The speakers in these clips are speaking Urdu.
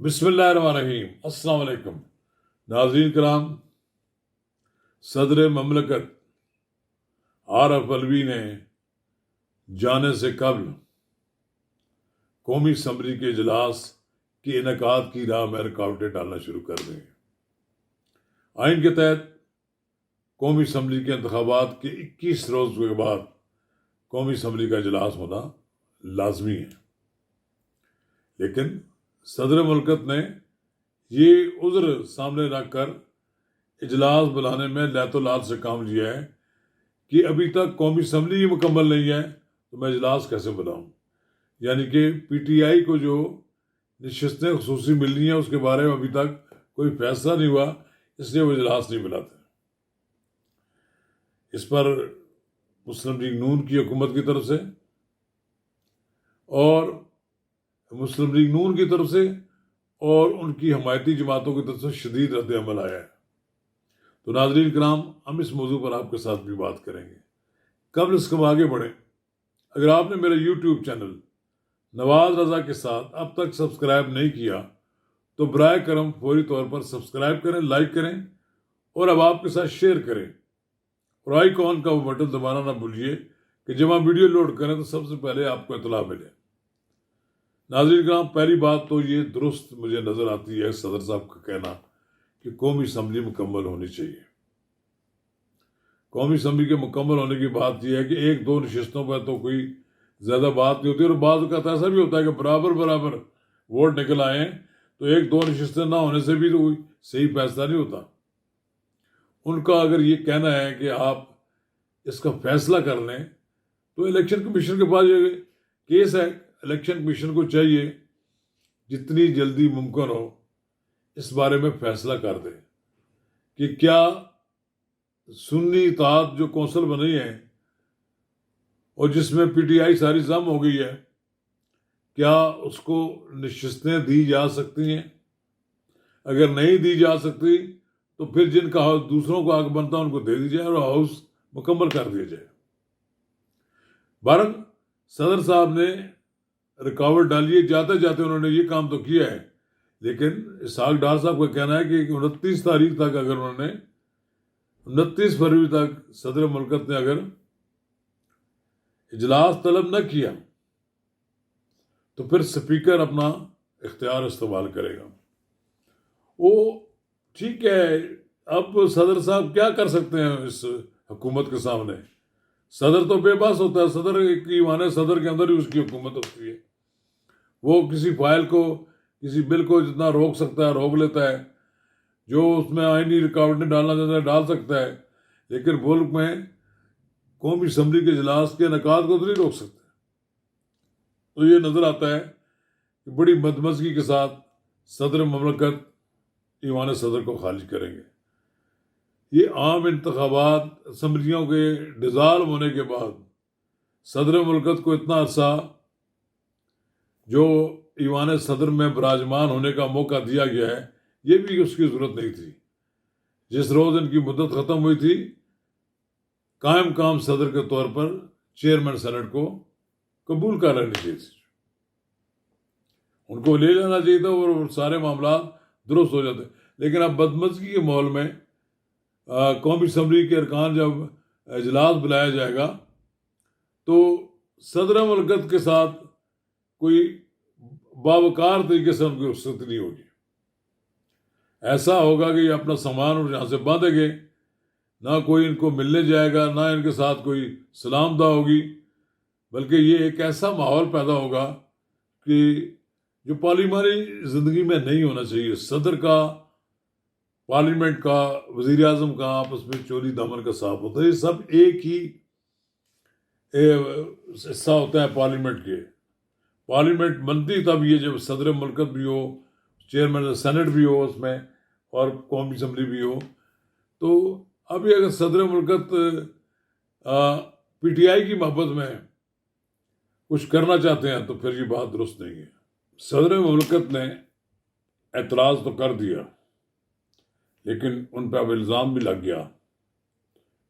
بسم اللہ الرحمن الرحیم۔ السلام علیکم ناظرین کرام، صدر مملکت عارف علوی نے جانے سے قبل قومی اسمبلی کے اجلاس کے انعقاد کی راہ میں رکاوٹیں ڈالنا شروع کر دیں۔ آئین کے تحت قومی اسمبلی کے انتخابات کے 21 روز کے بعد قومی اسمبلی کا اجلاس ہونا لازمی ہے، لیکن صدر مملکت نے یہ عذر سامنے رکھ کر اجلاس بلانے میں لیت و لات سے کام لیا ہے کہ ابھی تک قومی اسمبلی ہی مکمل نہیں ہے تو میں اجلاس کیسے بلاؤں۔ یعنی کہ پی ٹی آئی کو جو نشستیں خصوصی ملنی ہیں اس کے بارے میں ابھی تک کوئی فیصلہ نہیں ہوا، اس لیے وہ اجلاس نہیں بلاتے۔ اس پر مسلم لیگ نون کی حکومت کی طرف سے اور مسلم لیگ نون کی طرف سے اور ان کی حمایتی جماعتوں کی طرف سے شدید رد عمل آیا ہے۔ تو ناظرین کرام، ہم اس موضوع پر آپ کے ساتھ بھی بات کریں گے۔ قبل اس کے آگے بڑھیں، اگر آپ نے میرا یوٹیوب چینل نواز رضا کے ساتھ اب تک سبسکرائب نہیں کیا تو برائے کرم فوری طور پر سبسکرائب کریں، لائک کریں اور اب آپ کے ساتھ شیئر کریں، اور آئیکن کا وہ بٹن دبانا نہ بھولیے کہ جب ہم ویڈیو لوڈ کریں تو سب سے پہلے آپ کو اطلاع ملے۔ ناظرین کرام، پہلی بات تو یہ درست مجھے نظر آتی ہے صدر صاحب کا کہنا کہ قومی اسمبلی مکمل ہونی چاہیے۔ قومی اسمبلی کے مکمل ہونے کی بات یہ ہے کہ ایک دو نشستوں پر تو کوئی زیادہ بات نہیں ہوتی، اور بعض اوقات ایسا بھی ہوتا ہے کہ برابر ووٹ نکل آئے ہیں تو ایک دو نشستیں نہ ہونے سے بھی تو کوئی صحیح فیصلہ نہیں ہوتا۔ ان کا اگر یہ کہنا ہے کہ آپ اس کا فیصلہ کر لیں تو الیکشن کمیشن کے پاس یہ کیس ہے، الیکشن کمیشن کو چاہیے جتنی جلدی ممکن ہو اس بارے میں فیصلہ کر دے کہ کیا سنی اتحاد جو کونسل بنی ہے اور جس میں پی ٹی آئی ساری ضم ہو گئی ہے، کیا اس کو نشستیں دی جا سکتی ہیں؟ اگر نہیں دی جا سکتی تو پھر جن کا دوسروں کو حق بنتا ہے ان کو دے دی جائے اور ہاؤس مکمل کر دیا جائے۔ بہرحال صدر صاحب نے رکاوٹ ڈالی ہے، جاتے جاتے انہوں نے یہ کام تو کیا ہے، لیکن اسحاق ڈار صاحب کا کہنا ہے کہ 29 تاریخ تک اگر انہوں نے 29 فروری تک صدر مملکت نے اگر اجلاس طلب نہ کیا تو پھر سپیکر اپنا اختیار استعمال کرے گا۔ وہ ٹھیک ہے، اب صدر صاحب کیا کر سکتے ہیں اس حکومت کے سامنے؟ صدر تو بے بس ہوتا ہے، صدر کی مانے صدر کے اندر ہی اس کی حکومت ہوتی ہے۔ وہ کسی فائل کو، کسی بل کو جتنا روک سکتا ہے روک لیتا ہے، جو اس میں آئینی رکاوٹیں ڈالنا چاہتا ہے ڈال سکتا ہے، لیکن ملک میں قومی اسمبلی کے اجلاس کے انعقاد کو تو نہیں روک سکتا۔ تو یہ نظر آتا ہے کہ بڑی بدمزگی کے ساتھ صدر مملکت ایوان صدر کو خارج کریں گے۔ یہ عام انتخابات اسمبلیوں کے ڈیزالو ہونے کے بعد صدر مملکت کو اتنا عرصہ جو ایوان صدر میں براجمان ہونے کا موقع دیا گیا ہے، یہ بھی اس کی ضرورت نہیں تھی۔ جس روز ان کی مدت ختم ہوئی تھی، قائم کام صدر کے طور پر چیئرمین سینٹ کو قبول کر لینی چاہیے تھی، ان کو لے لینا چاہیے تھا اور سارے معاملات درست ہو جاتے۔ لیکن اب بدمزگی کے ماحول میں قومی اسمبلی کے ارکان جب اجلاس بلایا جائے گا تو صدر مملکت کے ساتھ کوئی باوقار طریقے سے ان کی رخصت نہیں ہوگی۔ ایسا ہوگا کہ یہ اپنا سامان یہاں سے باندھیں گے، نہ کوئی ان کو ملنے جائے گا، نہ ان کے ساتھ کوئی سلام دعا ہوگی، بلکہ یہ ایک ایسا ماحول پیدا ہوگا کہ جو پارلیمانی زندگی میں نہیں ہونا چاہیے۔ صدر کا، پارلیمنٹ کا، وزیر اعظم کا آپس میں چولی دامن کا صاف ہوتا ہے، یہ سب ایک ہی حصہ ہوتا ہے پارلیمنٹ کے۔ پارلیمنٹ بنتی تب یہ جب صدر مملکت بھی ہو، چیئرمین سینٹ بھی ہو اس میں، اور قومی اسمبلی بھی ہو۔ تو ابھی اگر صدر مملکت پی ٹی آئی کی محبت میں کچھ کرنا چاہتے ہیں تو پھر یہ بات درست نہیں ہے۔ صدر مملکت نے اعتراض تو کر دیا، لیکن ان پہ اب الزام بھی لگ گیا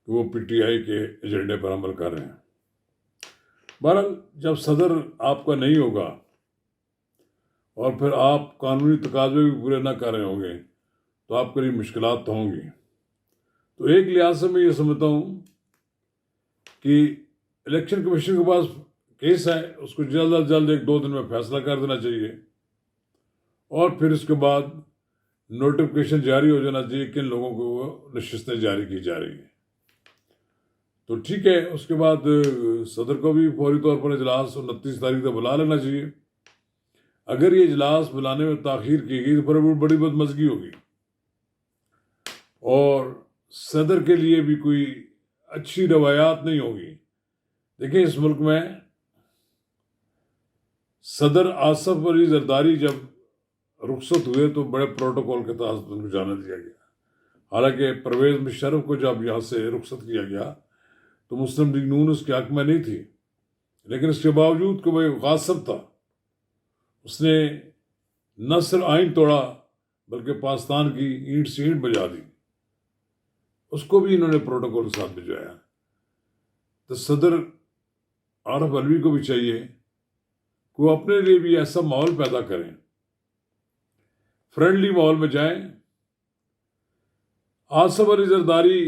کہ وہ پی ٹی آئی کے ایجنڈے پر عمل کر رہے ہیں۔ بہرحال جب صدر آپ کا نہیں ہوگا اور پھر آپ قانونی تقاضے بھی پورے نہ کر رہے ہوں گے تو آپ کے لیے مشکلات تو ہوں گی. تو ایک لحاظ سے میں یہ سمجھتا ہوں کہ الیکشن کمیشن کے پاس کیس ہے، اس کو جلد از جلد 1-2 دن میں فیصلہ کر دینا چاہیے، اور پھر اس کے بعد نوٹیفکیشن جاری ہو جانا چاہیے کن لوگوں کو وہ نشستیں جاری کی جا رہی ہیں. تو ٹھیک ہے، اس کے بعد صدر کو بھی فوری طور پر اجلاس 29 تاریخ تک بلا لینا چاہیے. اگر یہ اجلاس بلانے میں تاخیر کی گئی تو پھر بڑی بدمزگی ہوگی، اور صدر کے لیے بھی کوئی اچھی روایات نہیں ہوگی. دیکھیں، اس ملک میں صدر آصف علی زرداری جب رخصت ہوئے تو بڑے پروٹوکول کے تحت ان کو جانے دیا گیا. حالانکہ پرویز مشرف کو جب یہاں سے رخصت کیا گیا تو مسلم لیگ نون اس کے حق میں نہیں تھی، لیکن اس کے باوجود کہ وہ ایک غاصب تھا، اس نے نہ صرف آئین توڑا بلکہ پاکستان کی اینٹ سے اینٹ بجا دی. اس کو بھی انہوں نے پروٹوکول کے ساتھ بھجوایا. تو صدر عارف علوی کو بھی چاہیے کہ وہ اپنے لیے بھی ایسا ماحول پیدا کریں، فرینڈلی ماحول میں جائیں. آصف علی زرداری،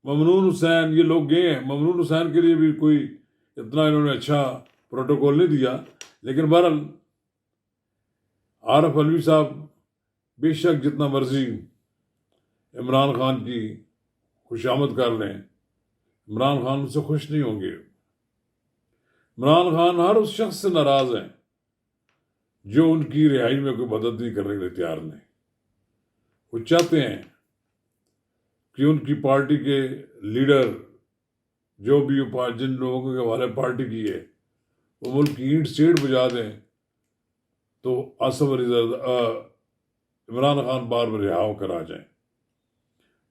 ممنون حسین، یہ لوگ گئے ہیں. ممنون حسین کے لیے بھی کوئی اتنا انہوں نے اچھا پروٹوکول نہیں دیا، لیکن بہرحال عارف علوی صاحب بے شک جتنا مرضی عمران خان کی خوشامد کر لیں، عمران خان ان سے خوش نہیں ہوں گے. عمران خان ہر اس شخص سے ناراض ہیں جو ان کی رہائی میں کوئی مدد نہیں کرنے کے لیے تیار نہیں. وہ چاہتے ہیں کہ ان کی پارٹی کے لیڈر جو بھی جن لوگوں کے حوالے پارٹی کی ہے وہ ملک کی اینٹ سیڑھ بجا دیں تو آصف علی عمران خان بار بار رہا ہو کر آ جائیں.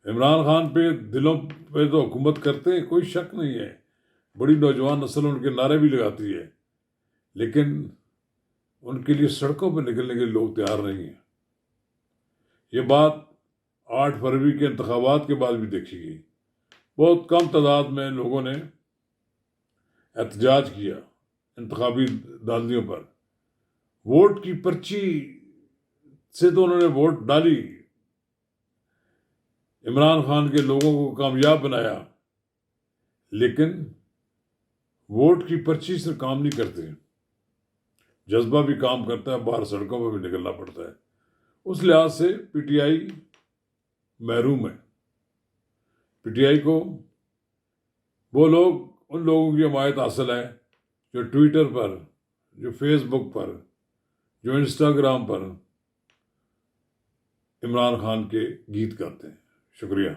عمران خان پہ دلوں پہ تو حکومت کرتے ہیں، کوئی شک نہیں ہے، بڑی نوجوان نسل ان کے نعرے بھی لگاتی ہے، لیکن ان کے لیے سڑکوں پہ نکلنے کے لوگ تیار نہیں ہیں. یہ بات 8 فروری کے انتخابات کے بعد بھی دیکھی گئی. بہت کم تعداد میں لوگوں نے احتجاج کیا انتخابی دھاندلیوں پر. ووٹ کی پرچی سے تو انہوں نے ووٹ ڈالی، عمران خان کے لوگوں کو کامیاب بنایا، لیکن ووٹ کی پرچی سے کام نہیں کرتے. جذبہ بھی کام کرتا ہے، باہر سڑکوں پر بھی نکلنا پڑتا ہے. اس لحاظ سے پی ٹی آئی محروم ہے. پی ٹی آئی کو وہ لوگ، ان لوگوں کی حمایت حاصل ہے جو ٹویٹر پر، جو فیس بک پر، جو انسٹاگرام پر عمران خان کے گیت گاتے ہیں. شکریہ.